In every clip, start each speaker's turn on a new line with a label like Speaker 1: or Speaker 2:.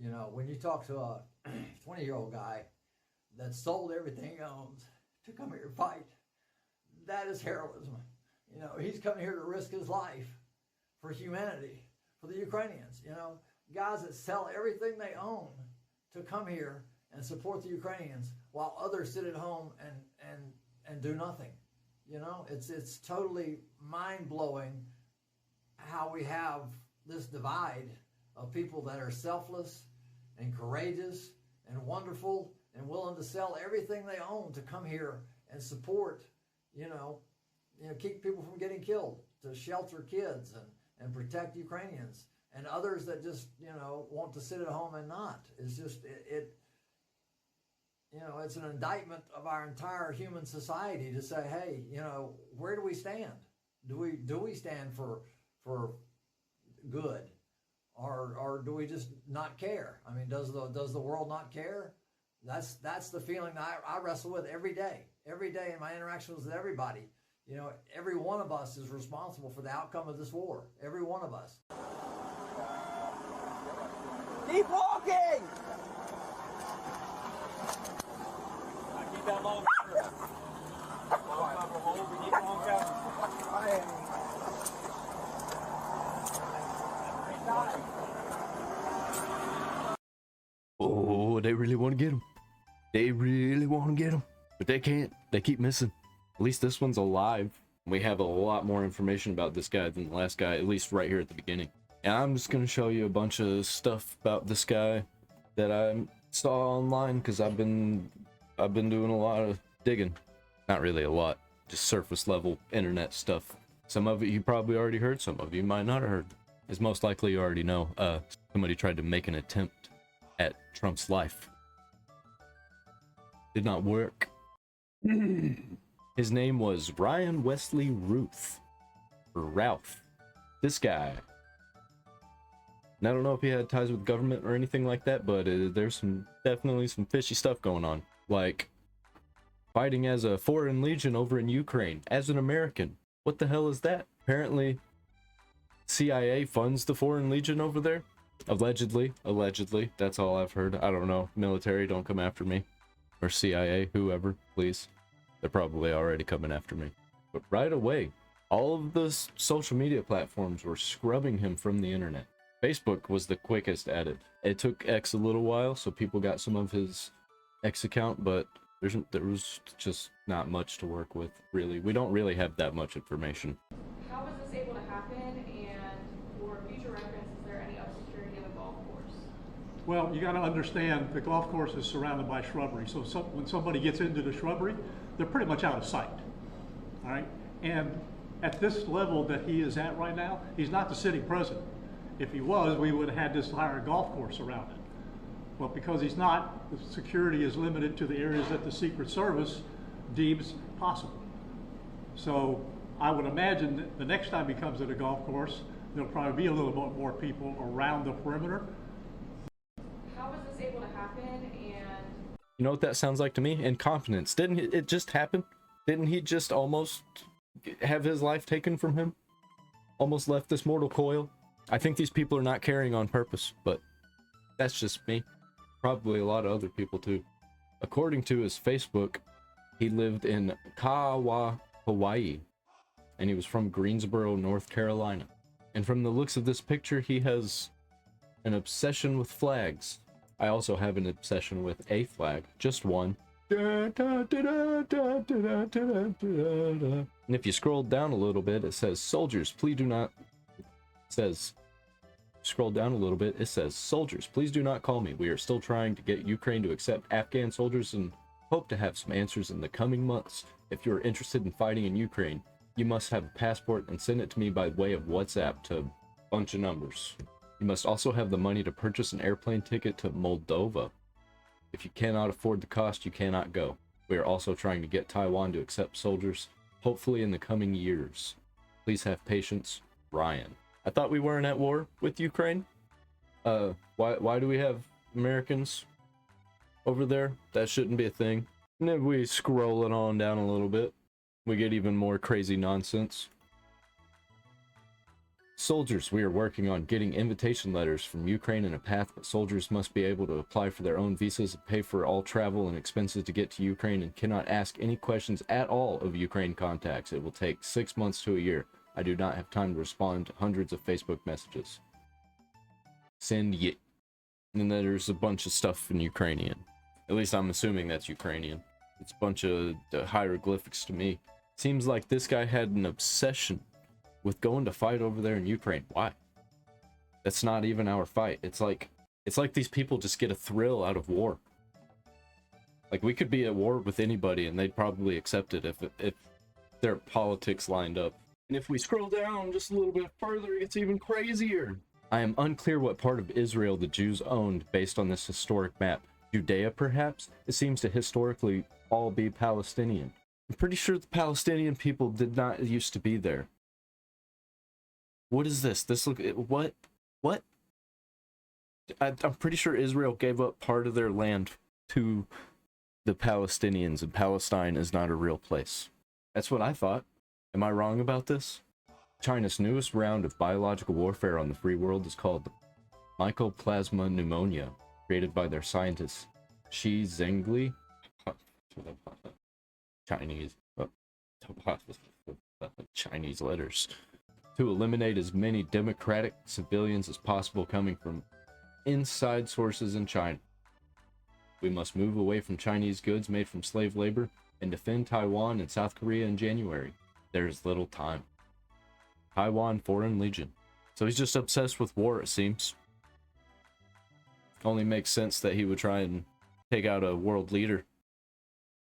Speaker 1: You know, when you talk to a 20-year-old guy that sold everything he owns to come here to fight, that is heroism. You know, he's coming here to risk his life for humanity, for the Ukrainians. You know, guys that sell everything they own to come here and support the Ukrainians while others sit at home and do nothing. You know, it's totally mind-blowing how we have this divide of people that are selfless and courageous and wonderful and willing to sell everything they own to come here and support, keep people from getting killed, to shelter kids and protect Ukrainians, and others that just, want to sit at home and not. It's just, it's an indictment of our entire human society to say, hey, where do we stand? Do we stand for good? Or do we just not care? I mean, does the world not care? That's the feeling that I wrestle with every day in my interactions with everybody. Every one of us is responsible for the outcome of this war. Every one of us.
Speaker 2: Keep walking! Keep that long.
Speaker 3: Oh, they really want to get him. They really want to get him. But they can't. They keep missing. At least this one's alive. We have a lot more information about this guy than the last guy, at least right here at the beginning. And I'm just going to show you a bunch of stuff about this guy that I saw online, because I've been doing a lot of digging. Not really a lot, just surface level internet stuff. Some of it you probably already heard, some of you might not have heard. As most likely you already know, somebody tried to make an attempt at Trump's life. Did not work. His name was Ryan Wesley Routh, or Routh. This guy. And I don't know if he had ties with government or anything like that, but there's definitely some fishy stuff going on. Like, fighting as a foreign legion over in Ukraine, as an American. What the hell is that? Apparently, CIA funds the foreign legion over there. Allegedly, that's all I've heard. I don't know. Military, don't come after me. Or CIA, whoever, please. They're probably already coming after me. But right away, all of the social media platforms were scrubbing him from the internet. Facebook was the quickest at it. It took X a little while, so people got some of his X account, but there was just not much to work with, really. We don't really have that much information.
Speaker 4: How was this able to happen, and for future reference, is there any obscurity of a golf course?
Speaker 5: Well, you got to understand the golf course is surrounded by shrubbery, so when somebody gets into the shrubbery, they're pretty much out of sight. All right, and at this level that he is at right now, he's not the sitting president. If he was, we would have had this entire golf course around it. Well, because he's not, the security is limited to the areas that the Secret Service deems possible. So I would imagine that the next time he comes to the golf course, there'll probably be a little bit more people around the perimeter.
Speaker 4: How was this able to happen, and...
Speaker 3: You know what that sounds like to me? Incompetence. Didn't it just happen? Didn't he just almost have his life taken from him? Almost left this mortal coil? I think these people are not carrying on purpose, but that's just me. Probably a lot of other people too. According to his Facebook, he lived in Kawa, Hawaii, and he was from Greensboro, North Carolina. And from the looks of this picture, he has an obsession with flags. I also have an obsession with a flag, just one. And if you scroll down a little bit, it says, "Soldiers, please do not..." Scroll down a little bit, it says, "Soldiers, please do not call me. We are still trying to get Ukraine to accept Afghan soldiers and hope to have some answers in the coming months. If you are interested in fighting in Ukraine, you must have a passport and send it to me by way of WhatsApp to a bunch of numbers. You must also have the money to purchase an airplane ticket to Moldova. If you cannot afford the cost, you cannot go. We are also trying to get Taiwan to accept soldiers, hopefully in the coming years. Please have patience, Ryan." I thought we weren't at war with Ukraine. Why do we have Americans over there? That shouldn't be a thing. And if we scroll it on down a little bit, we get even more crazy nonsense. Soldiers, we are working on getting invitation letters from Ukraine in a path, but soldiers must be able to apply for their own visas and pay for all travel and expenses to get to Ukraine and cannot ask any questions at all of Ukraine contacts. It will take 6 months to a year. I do not have time to respond to hundreds of Facebook messages. Send yet. And then there's a bunch of stuff in Ukrainian. At least I'm assuming that's Ukrainian. It's a bunch of hieroglyphics to me. Seems like this guy had an obsession with going to fight over there in Ukraine. Why? That's not even our fight. It's like these people just get a thrill out of war. Like, we could be at war with anybody and they'd probably accept it if their politics lined up. And if we scroll down just a little bit further, it gets even crazier. I am unclear what part of Israel the Jews owned based on this historic map. Judea, perhaps? It seems to historically all be Palestinian. I'm pretty sure the Palestinian people did not used to be there. What is this? This look, what? I'm pretty sure Israel gave up part of their land to the Palestinians, and Palestine is not a real place. That's what I thought. Am I wrong about this? China's newest round of biological warfare on the free world is called Mycoplasma pneumonia, created by their scientist Shi Zhengli. Chinese letters. To eliminate as many democratic civilians as possible coming from inside sources in China. We must move away from Chinese goods made from slave labor and defend Taiwan and South Korea in January. There is little time. Taiwan Foreign Legion. So he's just obsessed with war, it seems. Only makes sense that he would try and take out a world leader.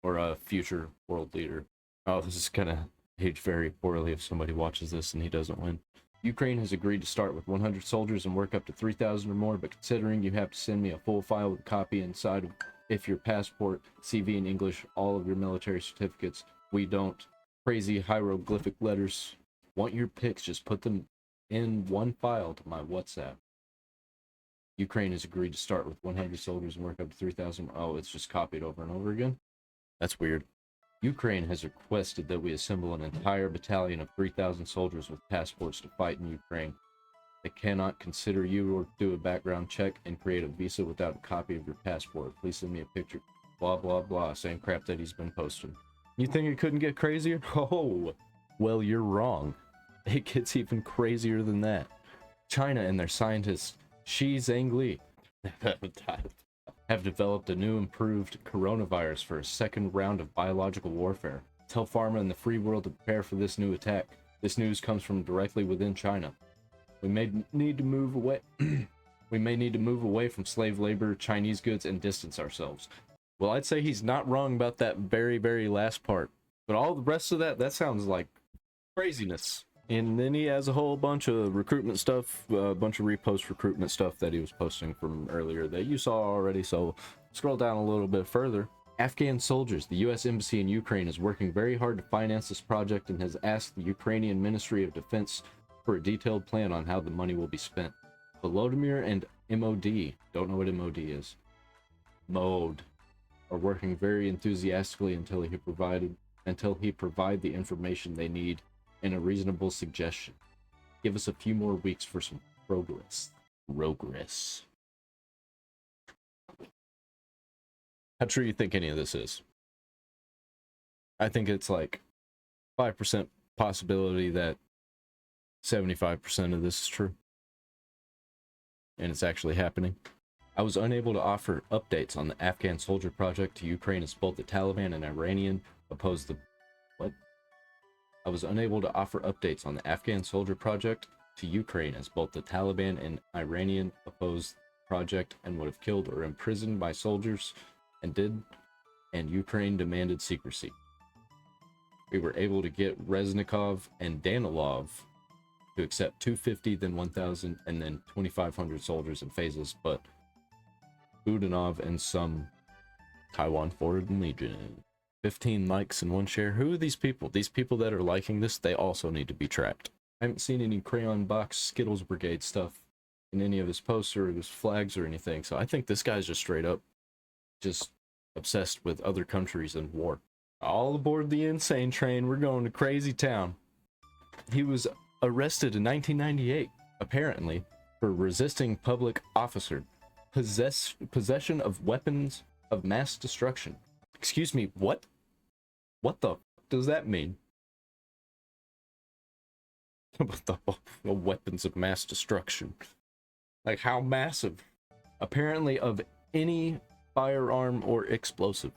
Speaker 3: Or a future world leader. Oh, this is gonna age very poorly if somebody watches this and he doesn't win. Ukraine has agreed to start with 100 soldiers and work up to 3,000 or more, but considering you have to send me a full file with a copy inside of if your passport, CV in English, all of your military certificates, we don't. Crazy hieroglyphic letters. Want your pics, just put them in one file to my WhatsApp. Ukraine has agreed to start with 100 soldiers and work up to 3,000. Oh, it's just copied over and over again? That's weird. Ukraine has requested that we assemble an entire battalion of 3,000 soldiers with passports to fight in Ukraine. They cannot consider you or do a background check and create a visa without a copy of your passport. Please send me a picture. Blah, blah, blah. Same crap that he's been posting. You think it couldn't get crazier? Oh, well, you're wrong. It gets even crazier than that. China and their scientist Shi Zhengli have developed a new improved coronavirus for a second round of biological warfare. Tell pharma and the free world to prepare for this new attack. This news comes from directly within China. We may need to move away. We may need to move away from slave labor, Chinese goods, and distance ourselves. Well, I'd say he's not wrong about that very, very last part. But all the rest of that sounds like craziness. And then he has a whole bunch of recruitment stuff, a bunch of repost recruitment stuff that he was posting from earlier that you saw already. So scroll down a little bit further. Afghan soldiers. The U.S. Embassy in Ukraine is working very hard to finance this project and has asked the Ukrainian Ministry of Defense for a detailed plan on how the money will be spent. Volodymyr and MOD, don't know what MOD is, MOD, are working very enthusiastically until he provide the information they need and a reasonable suggestion. Give us a few more weeks for some progress. Progress. How true you think any of this is? I think it's like 5% possibility that 75% of this is true. And it's actually happening. I was unable to offer updates on the Afghan soldier project to Ukraine as both the Taliban and Iranian oppose the... What? I was unable to offer updates on the Afghan soldier project to Ukraine as both the Taliban and Iranian opposed the project and would have killed or imprisoned my soldiers and Ukraine demanded secrecy. We were able to get Reznikov and Danilov to accept 250, then 1,000, and then 2,500 soldiers in phases, but Budanov and some Taiwan Foreign Legion. 15 likes and 1 share. Who are these people? These people that are liking this, they also need to be tracked. I haven't seen any Crayon Box Skittles Brigade stuff in any of his posts or his flags or anything, so I think this guy's just straight up just obsessed with other countries and war. All aboard the insane train. We're going to crazy town. He was arrested in 1998, apparently, for resisting public officer, possession of weapons of mass destruction. Excuse me, what? What the f does that mean? What the weapons of mass destruction? Like, how massive? Apparently of any firearm or explosive.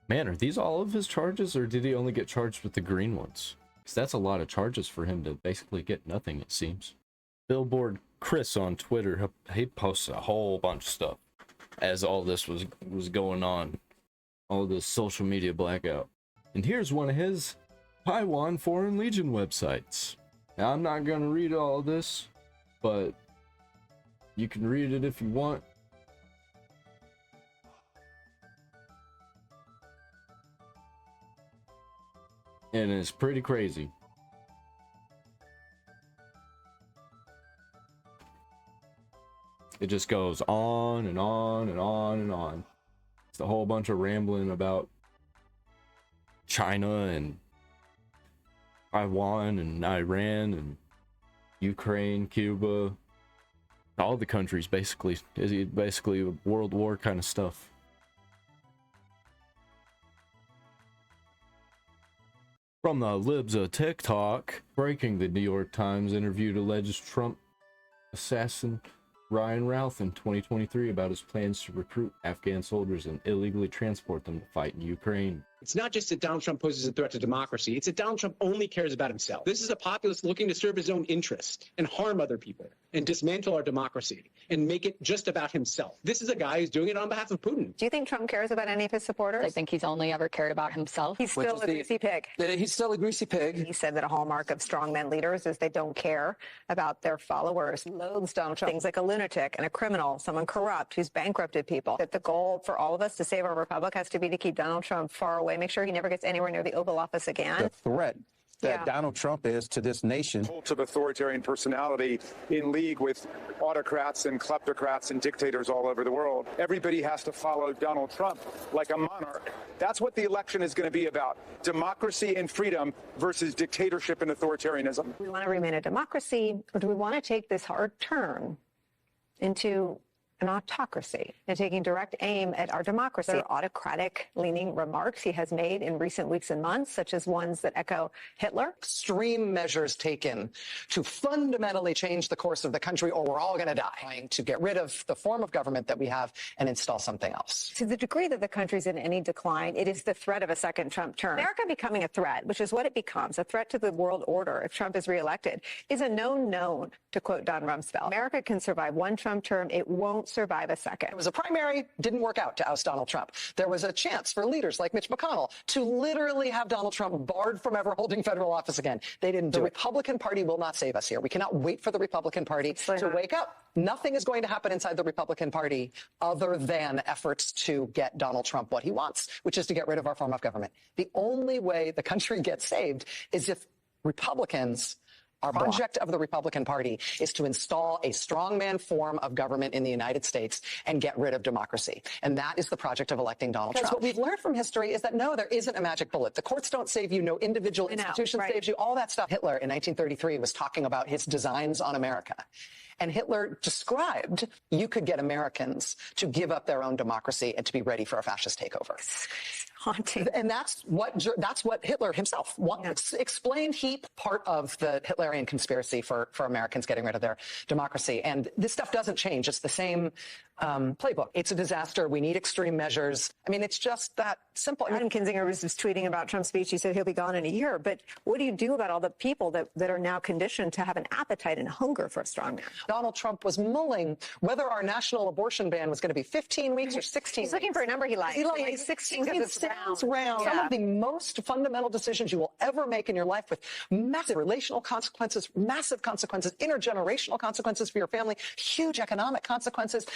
Speaker 3: Man, are these all of his charges, or did he only get charged with the green ones? Because that's a lot of charges for him to basically get nothing, it seems. Billboard Chris on Twitter, he posts a whole bunch of stuff as all this was going on. All this social media blackout. And here's one of his Taiwan Foreign Legion websites. Now, I'm not going to read all of this, but you can read it if you want. And it's pretty crazy. It just goes on and on and on and on. It's a whole bunch of rambling about China and Taiwan and Iran and Ukraine, Cuba, all the countries basically. It's basically World War kind of stuff. From the Libs of TikTok, breaking: the New York Times interviewed alleged Trump assassin Ryan Routh in 2023 about his plans to recruit Afghan soldiers and illegally transport them to fight in Ukraine.
Speaker 6: It's not just that Donald Trump poses a threat to democracy. It's that Donald Trump only cares about himself. This is a populist looking to serve his own interest and harm other people and dismantle our democracy and make it just about himself. This is a guy who's doing it on behalf of Putin.
Speaker 7: Do you think Trump cares about any of his supporters?
Speaker 8: I think he's only ever cared about himself.
Speaker 7: He's still a greasy pig.
Speaker 2: He's still a greasy pig.
Speaker 7: He said that a hallmark of strongman leaders is they don't care about their followers. Loathes Donald Trump. Things like a lunatic and a criminal, someone corrupt who's bankrupted people. That the goal for all of us to save our republic has to be to keep Donald Trump far away, make sure he never gets anywhere near the Oval Office again.
Speaker 9: The threat that Donald Trump is to this nation.
Speaker 10: Cult of authoritarian personality in league with autocrats and kleptocrats and dictators all over the world. Everybody has to follow Donald Trump like a monarch. That's what the election is going to be about. Democracy and freedom versus dictatorship and authoritarianism.
Speaker 7: Do we want to remain a democracy, or do we want to take this hard turn into an autocracy and taking direct aim at our democracy? There are autocratic-leaning remarks he has made in recent weeks and months, such as ones that echo Hitler.
Speaker 11: Extreme measures taken to fundamentally change the course of the country, or we're all going to die, to get rid of the form of government that we have and install something else.
Speaker 7: To the degree that the country's in any decline, it is the threat of a second Trump term. America becoming a threat, which is what it becomes, a threat to the world order if Trump is reelected, is a known, to quote Don Rumsfeld. America can survive one Trump term. It won't survive a second.
Speaker 11: It was a primary, didn't work out to oust Donald Trump. There was a chance for leaders like Mitch McConnell to literally have Donald Trump barred from ever holding federal office again. They didn't do it. The Republican Party will not save us here. We cannot wait for the Republican Party to wake up. Nothing is going to happen inside the Republican Party other than efforts to get Donald Trump what he wants, which is to get rid of our form of government. The only way the country gets saved is if Republicans. Our project of the Republican Party is to install a strongman form of government in the United States and get rid of democracy. And that is the project of electing Donald Trump. What we've learned from history is that, no, there isn't a magic bullet. The courts don't save you. No individual institution saves you. All that stuff. Hitler in 1933 was talking about his designs on America. And Hitler described you could get Americans to give up their own democracy and to be ready for a fascist takeover.
Speaker 7: Haunting.
Speaker 11: And that's what Hitler himself explained. Part of the Hitlerian conspiracy for Americans getting rid of their democracy. And this stuff doesn't change. It's the same playbook. It's a disaster. We need extreme measures. I mean, it's just that simple.
Speaker 7: Adam Kinzinger was just tweeting about Trump's speech. He said he'll be gone in a year. But what do you do about all the people that are now conditioned to have an appetite and hunger for a strong man?
Speaker 11: Donald Trump was mulling whether our national abortion ban was going to be 15 weeks or 16
Speaker 7: He's looking for a number he likes.
Speaker 11: He likes 16 because it's round. Some of the most fundamental decisions you will ever make in your life, with massive relational consequences, massive consequences, intergenerational consequences for your family, huge economic consequences.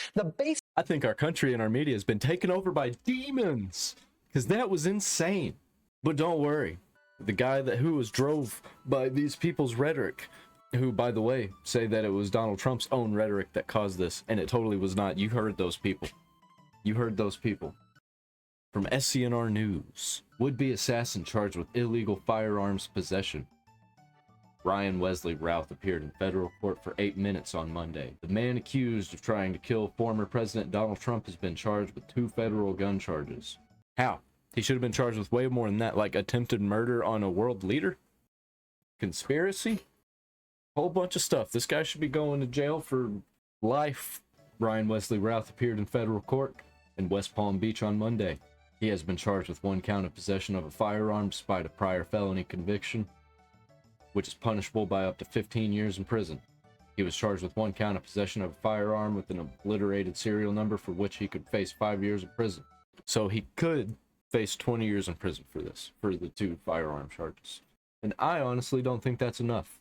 Speaker 3: I think our country and our media has been taken over by demons, because that was insane. But don't worry, the guy who was drove by these people's rhetoric, who, by the way, say that it was Donald Trump's own rhetoric that caused this, and it totally was not. You heard those people. You heard those people. From SCNR News, would-be assassin charged with illegal firearms possession. Brian Wesley Routh appeared in federal court for 8 minutes on Monday. The man accused of trying to kill former President Donald Trump has been charged with 2 federal gun charges. How? He should have been charged with way more than that, like attempted murder on a world leader? Conspiracy? Whole bunch of stuff. This guy should be going to jail for life. Brian Wesley Routh appeared in federal court in West Palm Beach on Monday. He has been charged with 1 count of possession of a firearm despite a prior felony conviction, which is punishable by up to 15 years in prison. He was charged with 1 count of possession of a firearm with an obliterated serial number for which he could face 5 years in prison. So he could face 20 years in prison for this, for the 2 firearm charges. And I honestly don't think that's enough.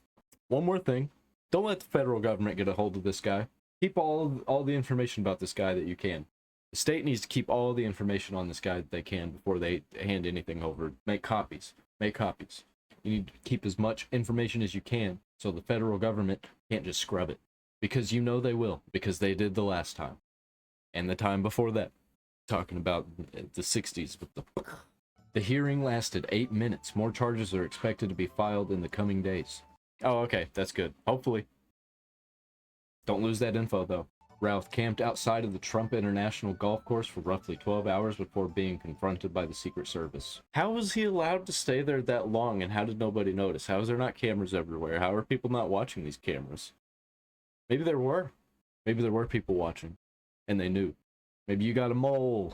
Speaker 3: One more thing. Don't let the federal government get a hold of this guy. Keep all the information about this guy that you can. The state needs to keep all the information on this guy that they can before they hand anything over. Make copies. Make copies. You need to keep as much information as you can so the federal government can't just scrub it. Because you know they will. Because they did the last time. And the time before that. Talking about the 60s with the hearing lasted 8 minutes. More charges are expected to be filed in the coming days. Oh, okay. That's good. Hopefully. Don't lose that info, though. Routh camped outside of the Trump International Golf Course for roughly 12 hours before being confronted by the Secret Service. How was he allowed to stay there that long, and how did nobody notice? How is there not cameras everywhere? How are people not watching these cameras? Maybe there were. Maybe there were people watching, and they knew. Maybe you got a mole.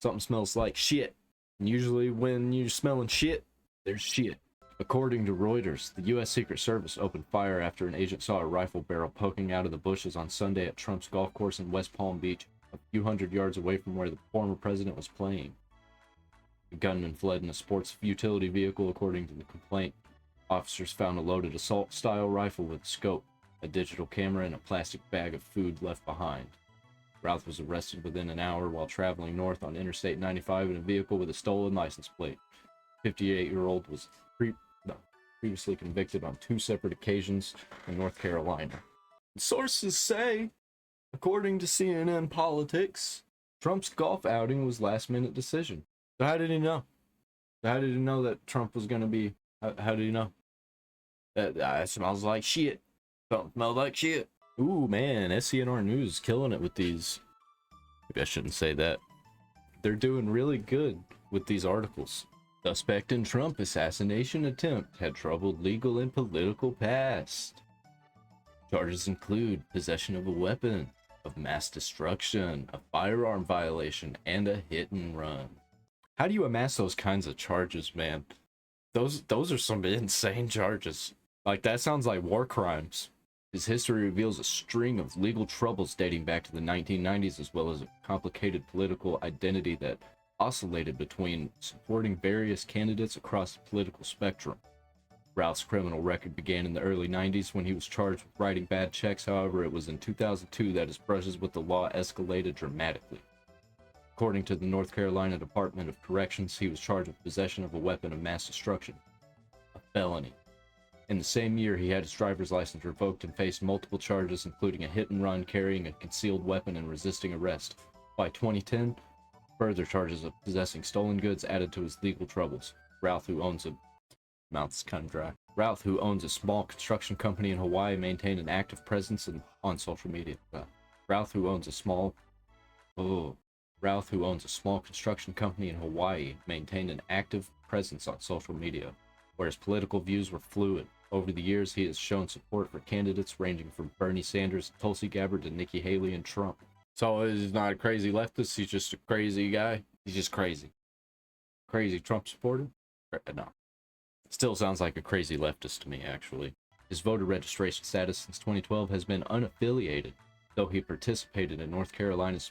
Speaker 3: Something smells like shit. And usually when you're smelling shit, there's shit. According to Reuters, the U.S. Secret Service opened fire after an agent saw a rifle barrel poking out of the bushes on Sunday at Trump's golf course in West Palm Beach, a few hundred yards away from where the former president was playing. The gunman fled in a sports utility vehicle, according to the complaint. Officers found a loaded assault-style rifle with a scope, a digital camera, and a plastic bag of food left behind. Routh was arrested within an hour while traveling north on Interstate 95 in a vehicle with a stolen license plate. 58-year-old was previously convicted on 2 separate occasions in North Carolina. Sources say, according to CNN Politics, Trump's golf outing was last-minute decision. So how did he know? How did he know that Trump was going to be... How did he know? That smells like shit. Don't smell like shit. Ooh, man, SCNR News is killing it with these... Maybe I shouldn't say that. They're doing really good with these articles. Suspect in Trump assassination attempt had troubled legal and political past. Charges include possession of a weapon of mass destruction, a firearm violation, and a hit and run. How do you amass those kinds of charges, man? Those are some insane charges. Like, that sounds like war crimes. His history reveals a string of legal troubles dating back to the 1990s, as well as a complicated political identity that oscillated between supporting various candidates across the political spectrum. Routh's criminal record began in the early 90s when he was charged with writing bad checks. However, it was in 2002 that his brushes with the law escalated dramatically. According to the North Carolina Department of Corrections, he was charged with possession of a weapon of mass destruction, a felony. In the same year, he had his driver's license revoked and faced multiple charges, including a hit and run, carrying a concealed weapon, and resisting arrest. By 2010, further charges of possessing stolen goods added to his legal troubles. Routh, who owns a small construction company in Hawaii, maintained an active presence on social media. Routh, who owns a small construction company in Hawaii, maintained an active presence on social media, where his political views were fluid. Over the years, he has shown support for candidates ranging from Bernie Sanders, Tulsi Gabbard, to Nikki Haley and Trump. So he's not a crazy leftist, he's just a crazy guy. He's just crazy. Crazy Trump supporter? No. Still sounds like a crazy leftist to me, actually. His voter registration status since 2012 has been unaffiliated, though he participated in North Carolina's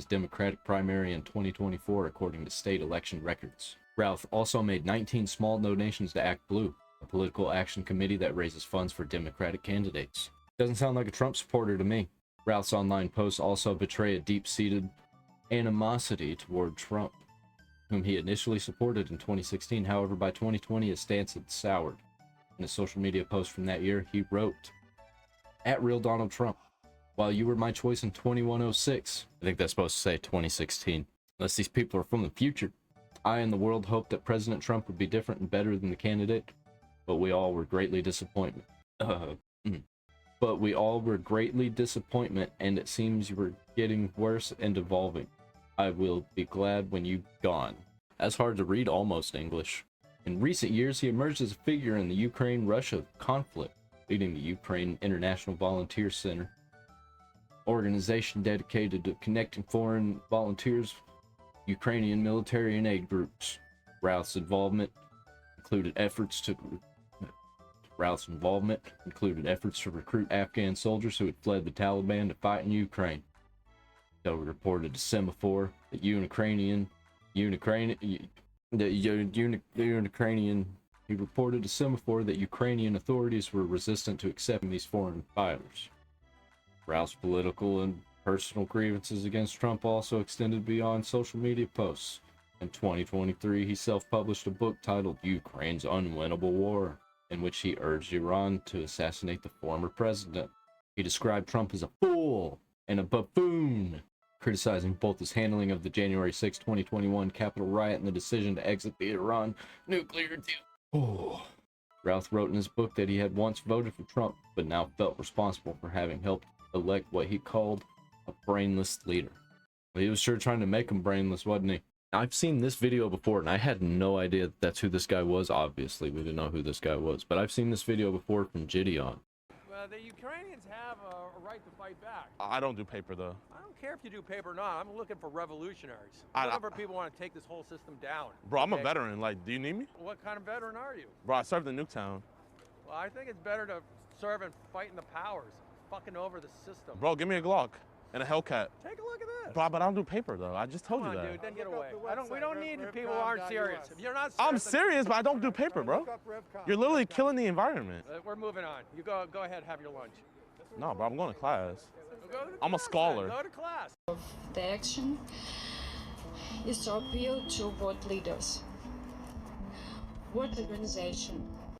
Speaker 3: Democratic primary in 2024, according to state election records. Routh also made 19 small donations to Act Blue, a political action committee that raises funds for Democratic candidates. Doesn't sound like a Trump supporter to me. Routh's online posts also betray a deep-seated animosity toward Trump, whom he initially supported in 2016. However, by 2020, his stance had soured. In a social media post from that year, he wrote, @RealDonaldTrump, while you were my choice in 2106. I think that's supposed to say 2016. Unless these people are from the future. I and the world hoped that President Trump would be different and better than the candidate, but we all were greatly disappointed. But we all were greatly disappointment, and it seems you were getting worse and evolving. I will be glad when you've gone. That's hard to read almost English. In recent years, he emerged as a figure in the Ukraine-Russia conflict, leading the Ukraine International Volunteer Center, organization dedicated to connecting foreign volunteers, Ukrainian military and aid groups. Routh's involvement included efforts to recruit Afghan soldiers who had fled the Taliban to fight in Ukraine. He reported to Semaphore that he reported to Semaphore that Ukrainian authorities were resistant to accepting these foreign fighters. Routh's political and personal grievances against Trump also extended beyond social media posts. In 2023, he self-published a book titled Ukraine's Unwinnable War, in which he urged Iran to assassinate the former president. He described Trump as a fool and a buffoon, criticizing both his handling of the January 6, 2021 Capitol riot and the decision to exit the Iran nuclear deal. Routh wrote in his book that he had once voted for Trump, but now felt responsible for having helped elect what he called a brainless leader. Well, he was sure trying to make him brainless, wasn't he? I've seen this video before, and I had no idea that that's who this guy was. Obviously, we didn't know who this guy was, but I've seen this video before from Gideon.
Speaker 2: Well, the Ukrainians have a right to fight back.
Speaker 12: I don't do paper, though.
Speaker 2: I don't care if you do paper or not. I'm looking for revolutionaries. I'm looking for people who want to take this whole system down.
Speaker 12: Bro, I'm a veteran. Like, do you need me?
Speaker 2: What kind of veteran are you?
Speaker 12: Bro, I served in Nuketown.
Speaker 2: Well, I think it's better to serve and fight in the powers, fucking over the system.
Speaker 12: Bro, give me a Glock and a Hellcat.
Speaker 2: Take a look at this.
Speaker 12: Bro, but I don't do paper, though. I just told
Speaker 2: Come
Speaker 12: you
Speaker 2: on,
Speaker 12: that.
Speaker 2: dude, then get away. We don't need people who aren't serious. If you're not serious,
Speaker 12: I'm serious, but I don't do paper, bro. You're literally killing the environment.
Speaker 2: We're moving on. You go ahead, have your lunch.
Speaker 12: No, bro, I'm going to class. I'm a
Speaker 2: class,
Speaker 12: scholar.
Speaker 2: Go to class.
Speaker 13: The action is to appeal to what leaders, what organization